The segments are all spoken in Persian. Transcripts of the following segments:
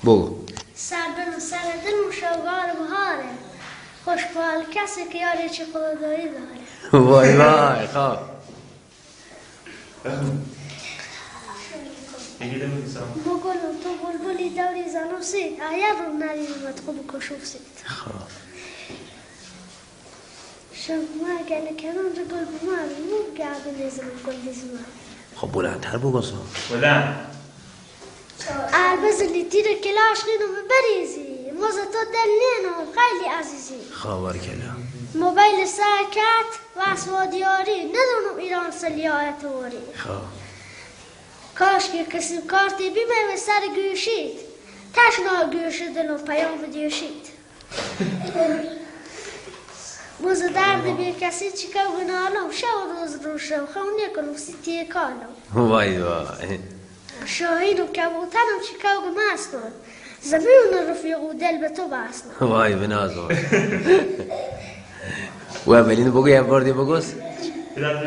بگو. سر دل شوگار بهاره، خوشحال کسی که یاری چه خدایی داره. وای وای خواب. بگلم تو بلبلی دوری زنو سید، آیا رو نریمت خوب کشوف سید. شما گله کنون رو گل بمار، مو گرد نیزم گل دیزمان. خب بلندتر بگو سا. بلند. البز اللي تيرك كلاش غينو ببريزي موزة دل نينو خيلي عزيزي. خبر کلا. موبایل ساکت و اسوادیاری ندونم ایران سلیات وری. کاش که کسی کارتی بیمه سر گوشید تشنا گوشید دلو پیام دیوشید. موزه درد بی کسی چیکار گنالم شو روز شو خونی کنم سیتی کالم. وای وای. شاهینم کبوترم چیکار گماستم زمین رفیقو دل به تو باستم. وای بنازم. و اولینو بگو یه بار دیگه بگوس.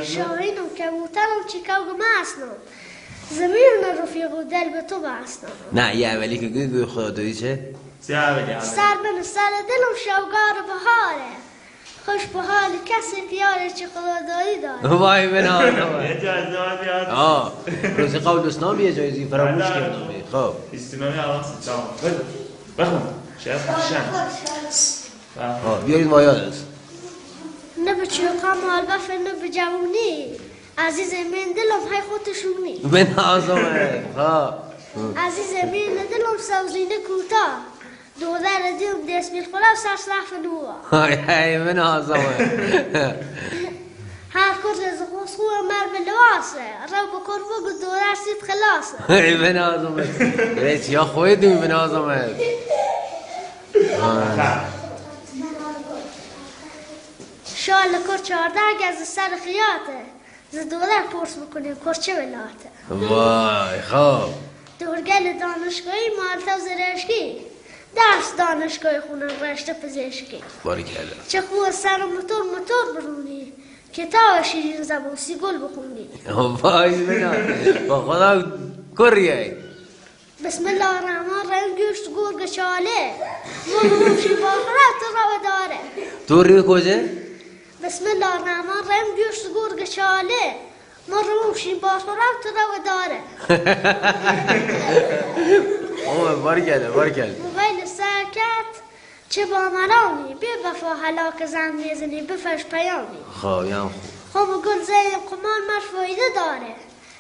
شاهینم کبوترم چیکار گماستم زمین رفیقو دل به تو باستم. نه یه اولی که گوی خدا دوی چه؟ سر دلم شوگار بهاره، خوش به حال کسی که یاره چه خدایی داره. وای بنازم. یه جایزه بیاد. روز قبل اسنام یه جایزی فراموش کردم. خب. استنامی الان سیستم. بخون. شاید خوشن. بیارید مایاد است. نه به چوقا مال بفر نه به جوونی عزیز من دلم های خودشونی. بنازم. عزیز من دلم سوزینه کوتا دولار دیم دست بیل خلا و سرسرف نوا. های بنازم. هر کس از خواه مر به لواسه رو بکر بگو دولار سید خلاصه. های بنازم. ریچ یا خویدیم بنازم. شال کر 14 گز سر خیاطه ز دولار پرس بکنیم کرچه ولاته. وای خوب. دورگل دانشگاهی مالتا و زرشکی درس دانشگاه خونم رشته پزشکی. باریکلا. چه خوب سر موتور برونی کتاب شیرین زبون سی گل بخونی. وای بنازم. با خدا کریه. بسم الله الرحمن الرحیم گوشت گرگ چاله موشی باخره تو رو داره. توری کجا؟ بسم الله الرحمن الرحیم گوشت گرگ چاله موشی باخره تو رو داره. باریکلا. موبایل ساکت چه با مرانی بی وفا هلاک زن میزنی بفش پیامی. خوب یم خوب. خوب گل زیم قمان مرفایده داره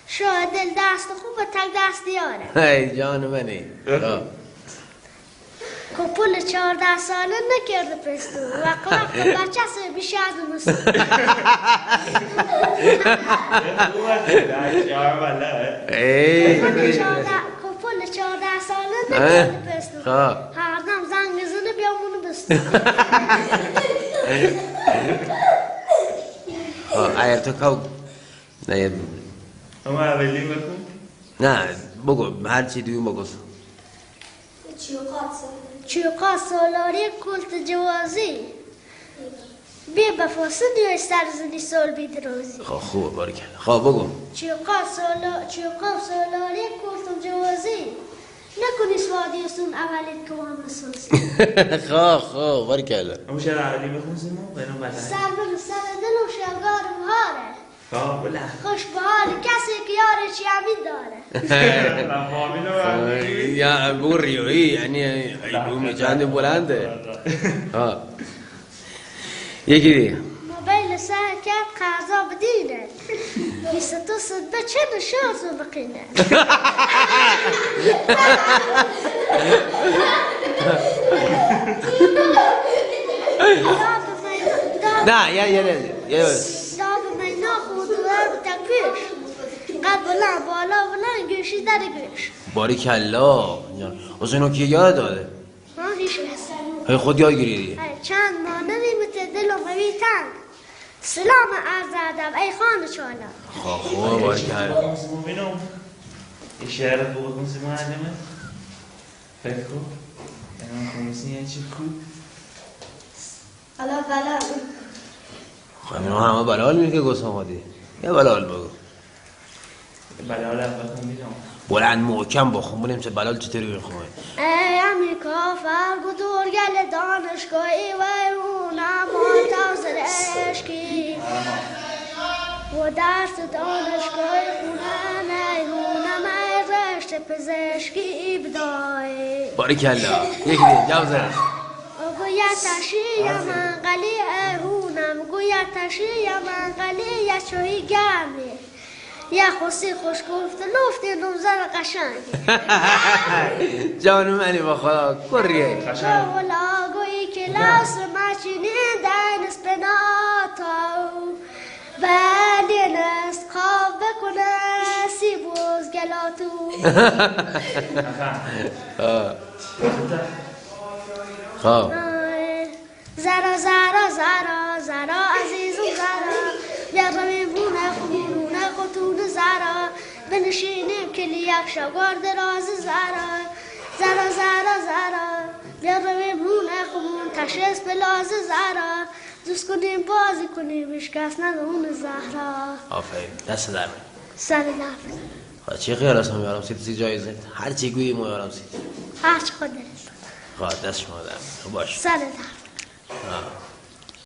شاید دل دست خوب تک دست دیاره. ای جان منی. کپول 14 ساله نکرده پستو وقت بچه سه بیشه از نمستو. کپول 14 ساله نکرده پستو هر دم زنگ زنه بیامونو بستو. ایر تو کهو نه اما اولی بکن. نه بگو هر چی دویم بگو. چوقا سالاری کلت جوازی بی بفاسه دیوی سرزنی سال بیدروزی. خوبه باریکلا. خوب بگو. چوقا سالاری کلت جوازی نکنی سوادیستون اولیت که هم نسوزی. خوب باریکلا. اما شاید اولی بخون سیمون بینم بطنه. سر دل و شلگار بهاره، خوش به حال کسی که یاره چی امید داره. یا بگو ریوی یعنی بومی چند بلنده. یکی دیگه. موبایل ساکت قضا بدینه 22 صدبه چه نشارزو بقینه. نه یه داب مینا خودوار تکفیش قد بالا گوشی در گوش. باریکلا. از اینو که یاد داده؟ هیچ کس. های خود یاد گیریدی؟ چند مانوی متدل و قوی تنگ سلام عرض ادب ای خانه چالا. خوب باریکلا. ببینم این شعر رو بگم سیمون معلمه فکر کن اینا خونسی یه چی کود حالا بلال. خب اینا همه بلال میگه گوش آمدی. یه بلال بگو. بلال اول کن بیدم بلند محکم بخون ببینیم چه بلال چطوری میخونه. ای امی کافر گدورگل دانشگاهی و اونم تازر اشکی و درس دانشگاهی خونم ایهونم ای رشت پزشکی بدایی باریکلا یک دید جوزه گویتشی من قلی ایهونم گویتشی من قلی یه چوهی گرمی یه خوصی خوش گفت لفتی نمزر قشنگ جان منی با خدا کریه ولا گویی که لاس مچینین دنس بناتاو ولی نست خواب بکنه سی بوز گلاتو خب زرا زرا زرا زرا عزیزم زرا بیارم بونه خونه خطون زرا بنشینیم کلی یک شگار دراز زرا زرا زرا زرا بیارم بونه خون تشخیص بلاز زرا دوست کنیم بازی کنیم اشکست ندون زهرا. آفرین دست در سر نفت خواهد چی خیال هستم یارم سیدی جایزت هر چی گویی ما یارم سید هرچ خود دلت خواهد دست شما در باش سر نفت